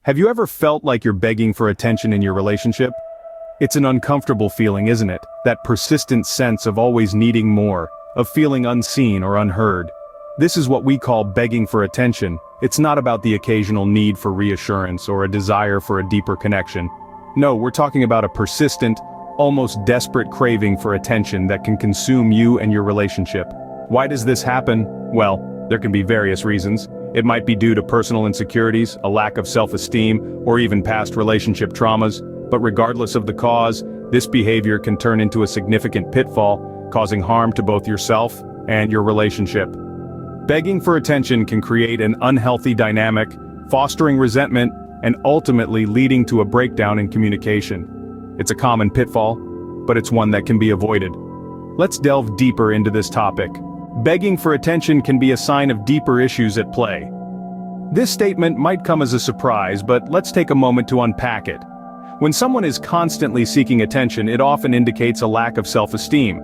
Have you ever felt like you're begging for attention in your relationship? It's an uncomfortable feeling, isn't it? That persistent sense of always needing more, of feeling unseen or unheard. This is what we call begging for attention. It's not about the occasional need for reassurance or a desire for a deeper connection. No, we're talking about a persistent, almost desperate craving for attention that can consume you and your relationship. Why does this happen? Well, there can be various reasons. It might be due to personal insecurities, a lack of self-esteem, or even past relationship traumas. But regardless of the cause, this behavior can turn into a significant pitfall, causing harm to both yourself and your relationship. Begging for attention can create an unhealthy dynamic, fostering resentment, and ultimately leading to a breakdown in communication. It's a common pitfall, but it's one that can be avoided. Let's delve deeper into this topic. Begging for attention can be a sign of deeper issues at play. This statement might come as a surprise, but let's take a moment to unpack it. When someone is constantly seeking attention, it often indicates a lack of self-esteem.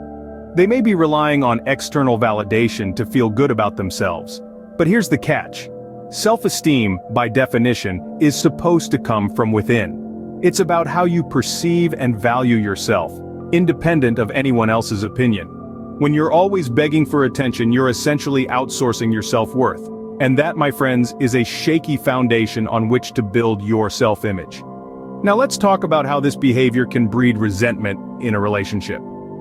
They may be relying on external validation to feel good about themselves. But here's the catch. Self-esteem, by definition, is supposed to come from within. It's about how you perceive and value yourself, independent of anyone else's opinion. When you're always begging for attention, you're essentially outsourcing your self-worth. And that, my friends, is a shaky foundation on which to build your self-image. Now let's talk about how this behavior can breed resentment in a relationship.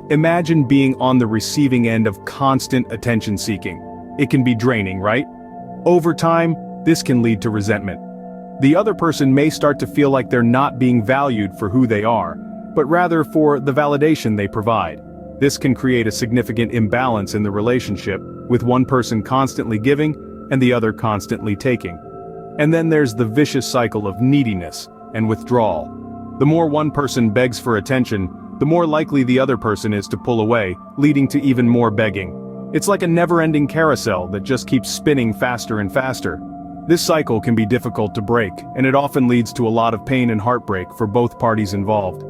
Imagine being on the receiving end of constant attention-seeking. It can be draining, right? Over time, this can lead to resentment. The other person may start to feel like they're not being valued for who they are, but rather for the validation they provide. This can create a significant imbalance in the relationship, with one person constantly giving and the other constantly taking. And then there's the vicious cycle of neediness and withdrawal. The more one person begs for attention, the more likely the other person is to pull away, leading to even more begging. It's like a never-ending carousel that just keeps spinning faster and faster. This cycle can be difficult to break, and it often leads to a lot of pain and heartbreak for both parties involved.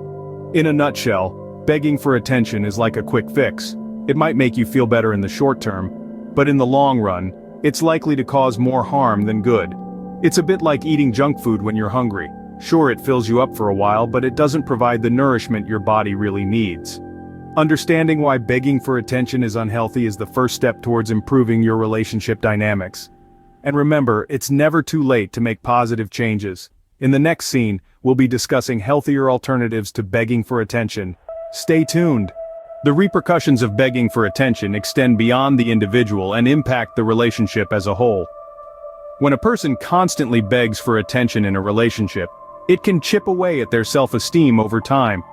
In a nutshell, begging for attention is like a quick fix. It might make you feel better in the short term, but in the long run, it's likely to cause more harm than good. It's a bit like eating junk food when you're hungry. Sure, it fills you up for a while, but it doesn't provide the nourishment your body really needs. Understanding why begging for attention is unhealthy is the first step towards improving your relationship dynamics. And remember, it's never too late to make positive changes. In the next scene, we'll be discussing healthier alternatives to begging for attention. Stay tuned. The repercussions of begging for attention extend beyond the individual and impact the relationship as a whole. When a person constantly begs for attention in a relationship, it can chip away at their self-esteem over time.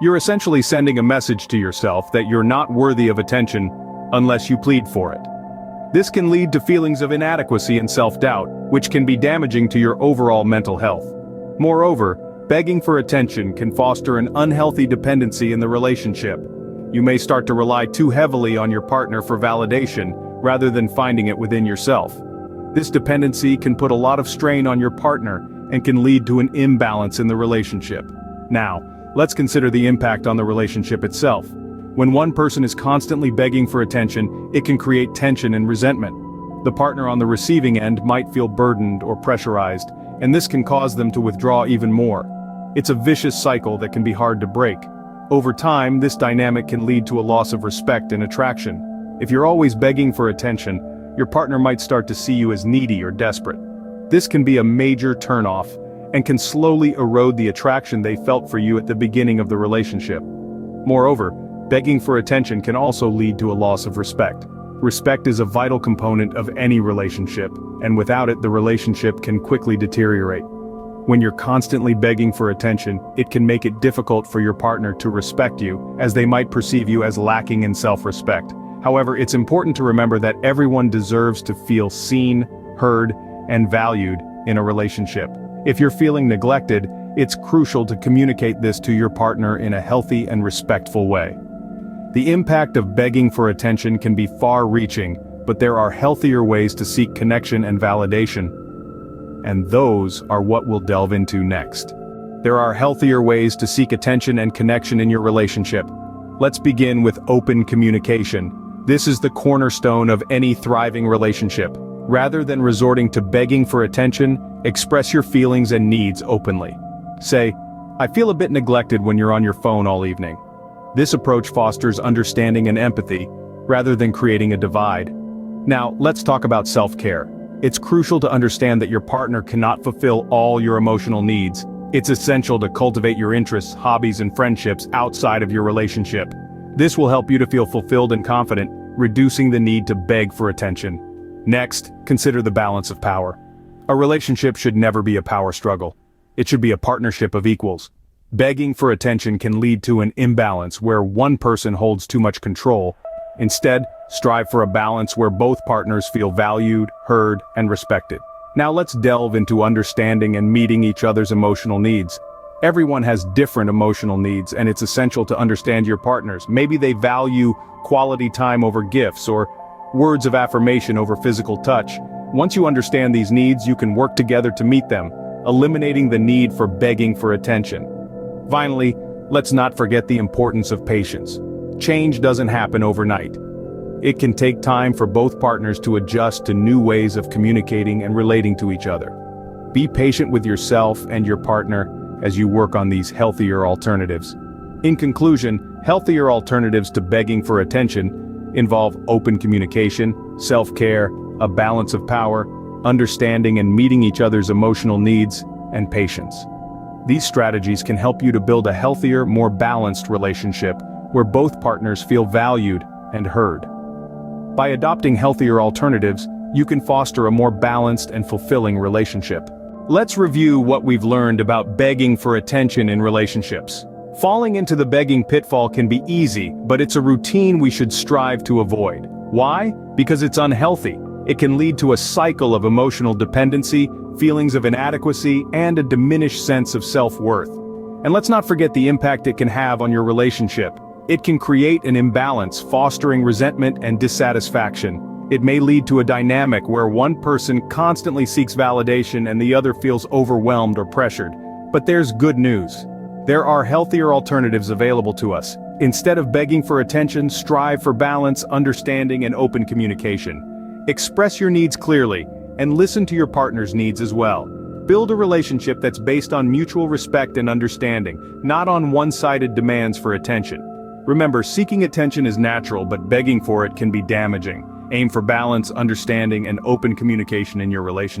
You're essentially sending a message to yourself that you're not worthy of attention unless you plead for it. This can lead to feelings of inadequacy and self-doubt, which can be damaging to your overall mental health. Moreover, begging for attention can foster an unhealthy dependency in the relationship. You may start to rely too heavily on your partner for validation, rather than finding it within yourself. This dependency can put a lot of strain on your partner and can lead to an imbalance in the relationship. Now, let's consider the impact on the relationship itself. When one person is constantly begging for attention, it can create tension and resentment. The partner on the receiving end might feel burdened or pressurized, and this can cause them to withdraw even more. It's a vicious cycle that can be hard to break. Over time, this dynamic can lead to a loss of respect and attraction. If you're always begging for attention, your partner might start to see you as needy or desperate. This can be a major turnoff and can slowly erode the attraction they felt for you at the beginning of the relationship. Moreover, begging for attention can also lead to a loss of respect. Respect is a vital component of any relationship, and without it, the relationship can quickly deteriorate. When you're constantly begging for attention, it can make it difficult for your partner to respect you, as they might perceive you as lacking in self-respect. However, it's important to remember that everyone deserves to feel seen, heard, and valued in a relationship. If you're feeling neglected, it's crucial to communicate this to your partner in a healthy and respectful way. The impact of begging for attention can be far-reaching, but there are healthier ways to seek connection and validation. And those are what we'll delve into next. There are healthier ways to seek attention and connection in your relationship. Let's begin with open communication. This is the cornerstone of any thriving relationship. Rather than resorting to begging for attention, Express your feelings and needs openly. Say, "I feel a bit neglected when you're on your phone all evening." This approach fosters understanding and empathy, rather than creating a divide. Now, let's talk about self-care. It's crucial to understand that your partner cannot fulfill all your emotional needs. It's essential to cultivate your interests, hobbies, and friendships outside of your relationship. This will help you to feel fulfilled and confident, reducing the need to beg for attention. Next, consider the balance of power. A relationship should never be a power struggle. It should be a partnership of equals. Begging for attention can lead to an imbalance where one person holds too much control. Instead, strive for a balance where both partners feel valued, heard, and respected. Now let's delve into understanding and meeting each other's emotional needs. Everyone has different emotional needs, and it's essential to understand your partners. Maybe they value quality time over gifts, or words of affirmation over physical touch. Once you understand these needs, you can work together to meet them, eliminating the need for begging for attention. Finally, let's not forget the importance of patience. Change doesn't happen overnight. It can take time for both partners to adjust to new ways of communicating and relating to each other. Be patient with yourself and your partner as you work on these healthier alternatives. In conclusion, healthier alternatives to begging for attention involve open communication, self-care, a balance of power, understanding and meeting each other's emotional needs, and patience. These strategies can help you to build a healthier, more balanced relationship where both partners feel valued and heard. By adopting healthier alternatives, you can foster a more balanced and fulfilling relationship. Let's review what we've learned about begging for attention in relationships. Falling into the begging pitfall can be easy, but it's a routine we should strive to avoid. Why? Because it's unhealthy. It can lead to a cycle of emotional dependency, feelings of inadequacy, and a diminished sense of self-worth. And let's not forget the impact it can have on your relationship. It can create an imbalance, fostering resentment and dissatisfaction. It may lead to a dynamic where one person constantly seeks validation and the other feels overwhelmed or pressured. But there's good news. There are healthier alternatives available to us. Instead of begging for attention, strive for balance, understanding, and open communication. Express your needs clearly, and listen to your partner's needs as well. Build a relationship that's based on mutual respect and understanding, not on one-sided demands for attention. Remember, seeking attention is natural, but begging for it can be damaging. Aim for balance, understanding, and open communication in your relationship.